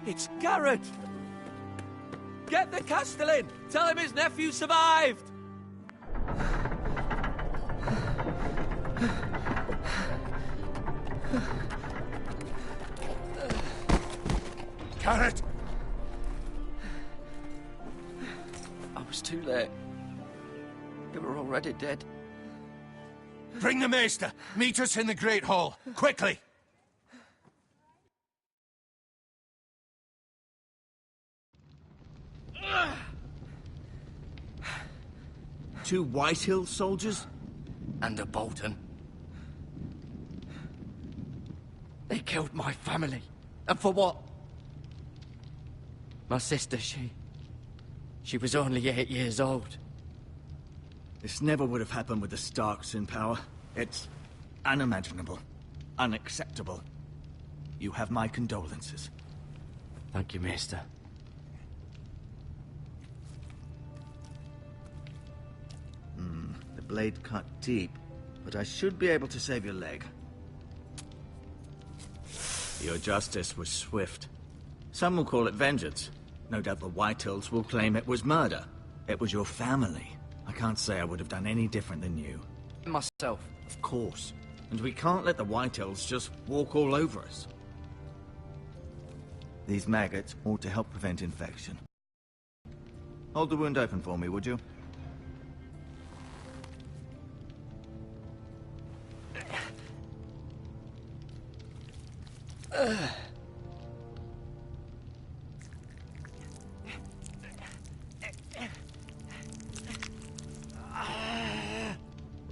It's Garrett! Get the Castellan! Tell him his nephew survived! Garrett! I was too late. They were already dead. Bring the Maester! Meet us in the Great Hall, quickly! Two Whitehill soldiers? And a Bolton. They killed my family. And for what? My sister, she was only 8 years old. This never would have happened with the Starks in power. It's unimaginable. Unacceptable. You have my condolences. Thank you, Maester. The blade cut deep, but I should be able to save your leg. Your justice was swift. Some will call it vengeance. No doubt the Whitehills will claim it was murder. It was your family. I can't say I would have done any different than you. Myself. Of course. And we can't let the Whitehills just walk all over us. These maggots ought to help prevent infection. Hold the wound open for me, would you?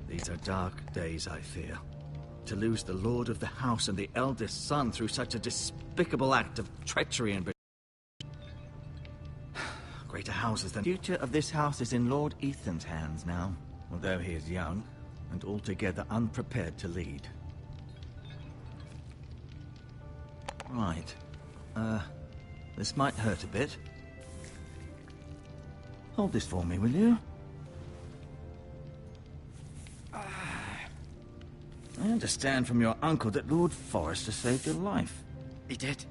These are dark days, I fear. To lose the lord of the house and the eldest son through such a despicable act of treachery and greater houses than... The future of this house is in Lord Ethan's hands now, although he is young and altogether unprepared to lead. Right. This might hurt a bit. Hold this for me, will you? I understand from your uncle that Lord Forrester saved your life. He did.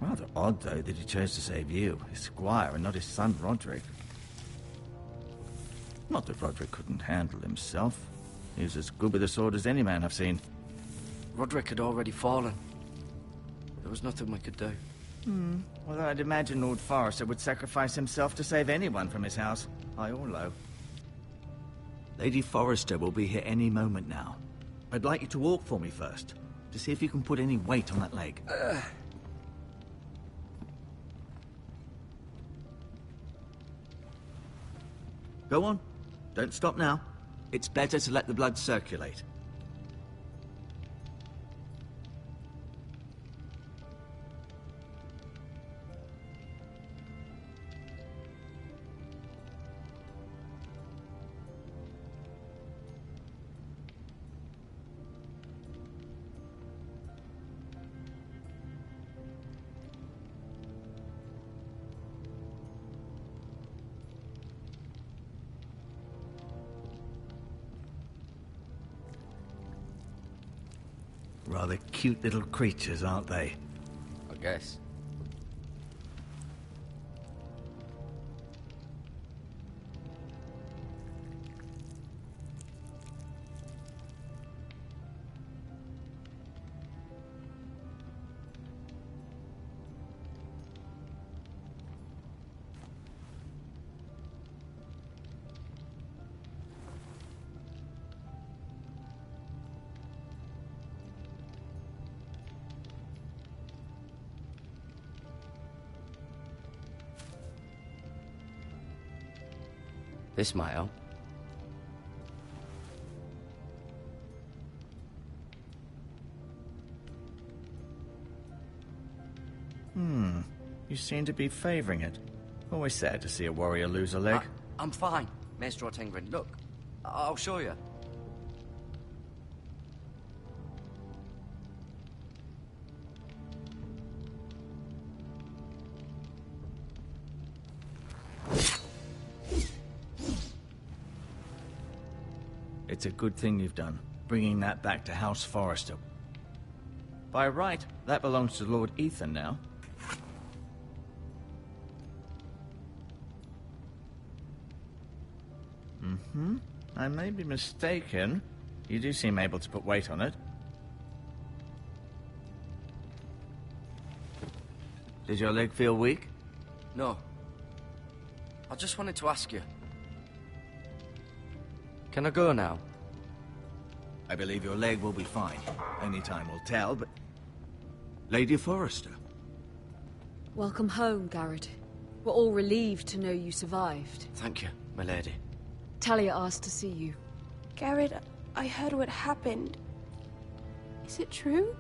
Rather odd, though, that he chose to save you, his squire, and not his son, Roderick. Not that Roderick couldn't handle himself. He was as good with a sword as any man I've seen. Roderick had already fallen. There was nothing we could do. Although I'd imagine Lord Forrester would sacrifice himself to save anyone from his house, high or low. Lady Forrester will be here any moment now. I'd like you to walk for me first, to see if you can put any weight on that leg. Go on. Don't stop now. It's better to let the blood circulate. Rather cute little creatures, aren't they? I guess. This might help. You seem to be favoring it. Always sad to see a warrior lose a leg. I'm fine, Maester Ortengren. Look, I'll show you. It's a good thing you've done, bringing that back to House Forrester. By right, that belongs to Lord Ethan now. I may be mistaken. You do seem able to put weight on it. Does your leg feel weak? No. I just wanted to ask you. Can I go now? I believe your leg will be fine. Only time will tell, but... Lady Forrester. Welcome home, Garrett. We're all relieved to know you survived. Thank you, my lady. Talia asked to see you. Garrett, I heard what happened. Is it true?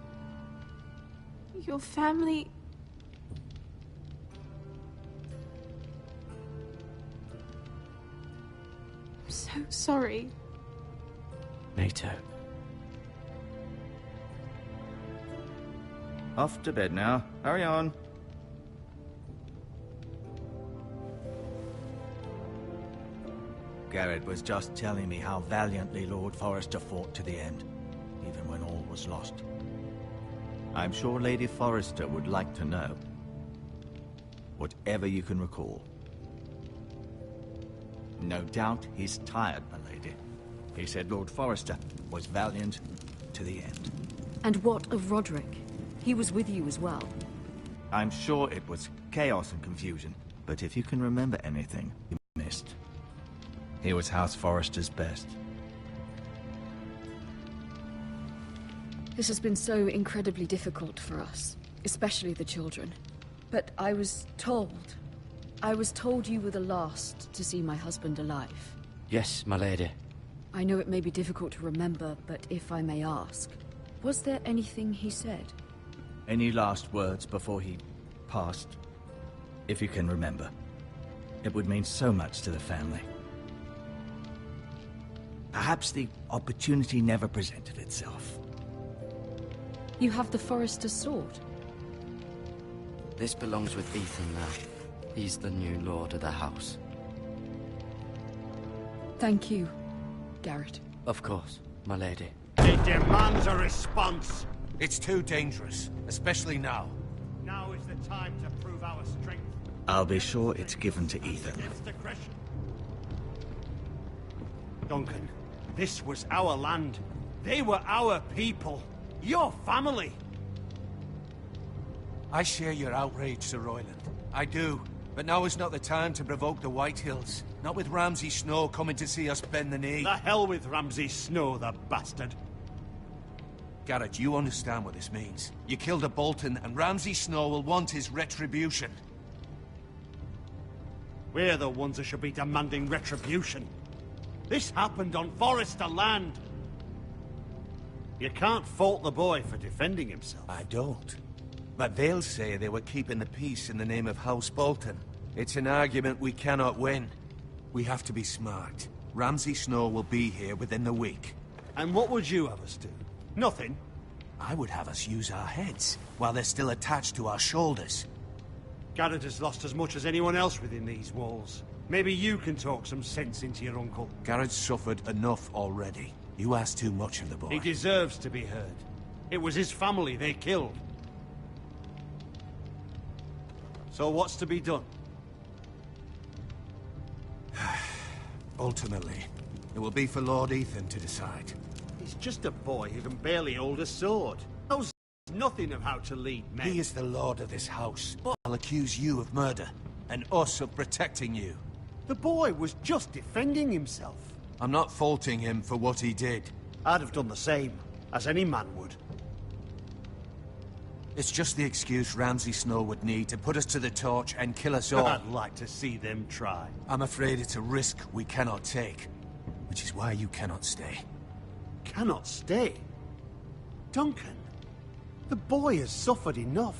Your family... I'm so sorry. Me too. Off to bed now. Hurry on. Garrett was just telling me how valiantly Lord Forrester fought to the end, even when all was lost. I'm sure Lady Forrester would like to know. Whatever you can recall. No doubt he's tired, my lady. He said Lord Forrester was valiant to the end. And what of Roderick? He was with you as well. I'm sure it was chaos and confusion, but if you can remember anything you missed, he was House Forrester's best. This has been so incredibly difficult for us, especially the children. But I was told you were the last to see my husband alive. Yes, my lady. I know it may be difficult to remember, but if I may ask, was there anything he said? Any last words before he passed? If you can remember. It would mean so much to the family. Perhaps the opportunity never presented itself. You have the Forrester's sword. This belongs with Ethan now. He's the new lord of the house. Thank you, Garrett. Of course, my lady. It demands a response. It's too dangerous, especially now. Now is the time to prove our strength. I'll be sure it's given to Ethan. Against aggression. Duncan, this was our land. They were our people. Your family. I share your outrage, Sir Royland. I do. But now is not the time to provoke the Whitehills. Not with Ramsay Snow coming to see us bend the knee. The hell with Ramsay Snow, the bastard. Garrett, you understand what this means. You killed a Bolton, and Ramsay Snow will want his retribution. We're the ones that should be demanding retribution. This happened on Forrester land. You can't fault the boy for defending himself. I don't. But they'll say they were keeping the peace in the name of House Bolton. It's an argument we cannot win. We have to be smart. Ramsay Snow will be here within the week. And what would you have us do? Nothing. I would have us use our heads, while they're still attached to our shoulders. Garrett has lost as much as anyone else within these walls. Maybe you can talk some sense into your uncle. Garrett's suffered enough already. You ask too much of the boy. He deserves to be heard. It was his family they killed. So what's to be done? Ultimately, it will be for Lord Ethan to decide. He's just a boy who can barely hold a sword. Knows nothing of how to lead men. He is the lord of this house. I'll accuse you of murder, and us of protecting you. The boy was just defending himself. I'm not faulting him for what he did. I'd have done the same, as any man would. It's just the excuse Ramsay Snow would need to put us to the torch and kill us all. I'd like to see them try. I'm afraid it's a risk we cannot take, which is why you cannot stay. Cannot stay? Duncan, the boy has suffered enough.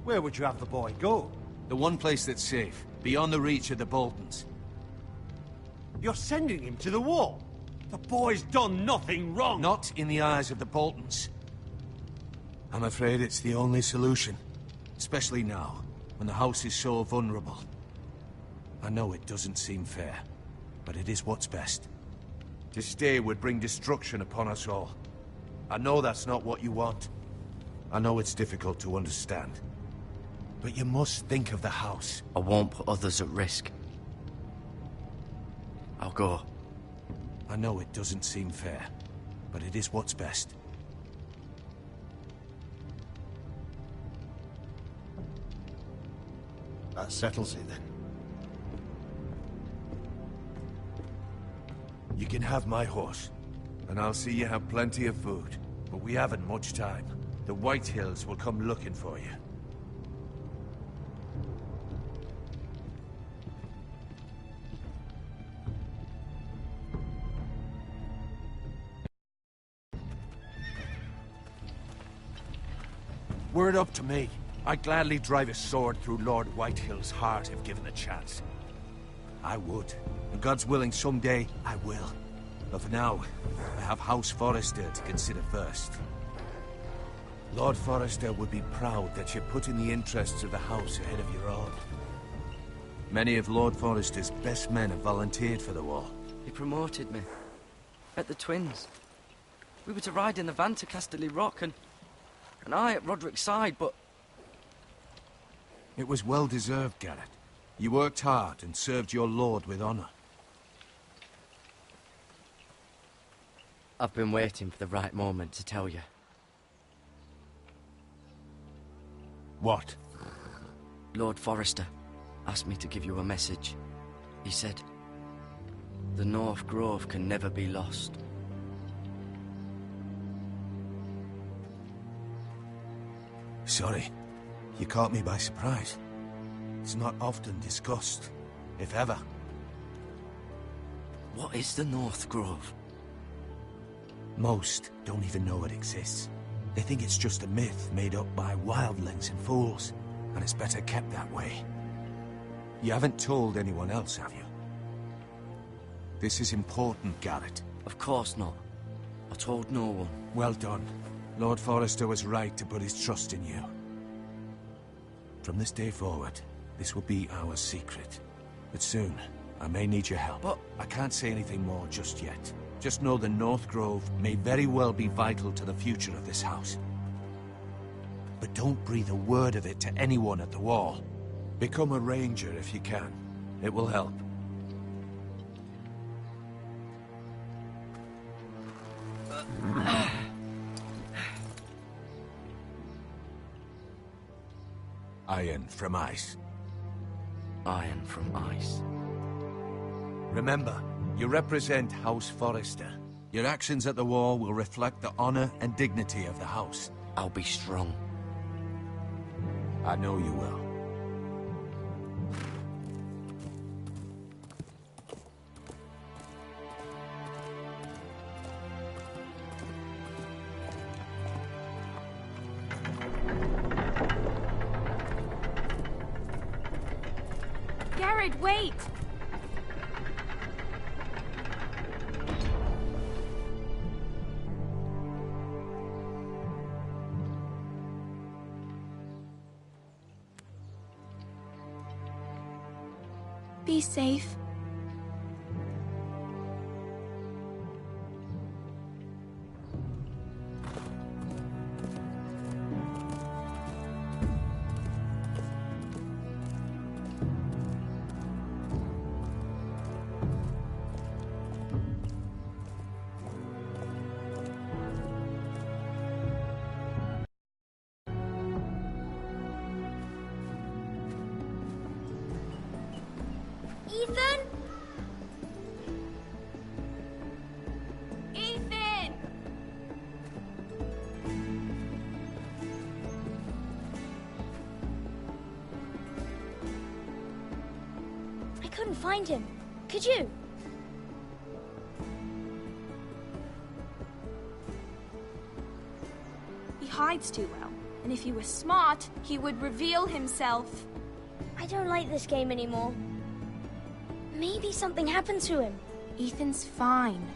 Where would you have the boy go? The one place that's safe, beyond the reach of the Boltons. You're sending him to the wall. The boy's done nothing wrong. Not in the eyes of the Boltons. I'm afraid it's the only solution. Especially now, when the house is so vulnerable. I know it doesn't seem fair, but it is what's best. To stay would bring destruction upon us all. I know that's not what you want. I know it's difficult to understand. But you must think of the house. I won't put others at risk. I'll go. I know it doesn't seem fair, but it is what's best. That settles it then. You can have my horse, and I'll see you have plenty of food. But we haven't much time. The White Hills will come looking for you. Were it up to me, I'd gladly drive a sword through Lord Whitehill's heart if given a chance. I would. And God's willing, someday I will. But for now, I have House Forrester to consider first. Lord Forrester would be proud that you're putting the interests of the house ahead of your own. Many of Lord Forrester's best men have volunteered for the war. He promoted me. At the Twins. We were to ride in the van to Casterly Rock, and I at Roderick's side, but... It was well deserved, Garrett. You worked hard and served your lord with honor. I've been waiting for the right moment to tell you. What? Lord Forrester asked me to give you a message. He said, the North Grove can never be lost. Sorry. You caught me by surprise. It's not often discussed, if ever. What is the North Grove? Most don't even know it exists. They think it's just a myth made up by wildlings and fools, and it's better kept that way. You haven't told anyone else, have you? This is important, Garrett. Of course not. I told no one. Well done. Lord Forrester was right to put his trust in you. From this day forward, this will be our secret. But soon, I may need your help. But I can't say anything more just yet. Just know the North Grove may very well be vital to the future of this house. But don't breathe a word of it to anyone at the wall. Become a ranger if you can. It will help. Iron from ice. Iron from ice. Remember, you represent House Forrester. Your actions at the war will reflect the honor and dignity of the house. I'll be strong. I know you will. Garrett, wait! Be safe. Ethan? Ethan! I couldn't find him. Could you? He hides too well, and if he was smart, he would reveal himself. I don't like this game anymore. Maybe something happened to him. Ethan's fine.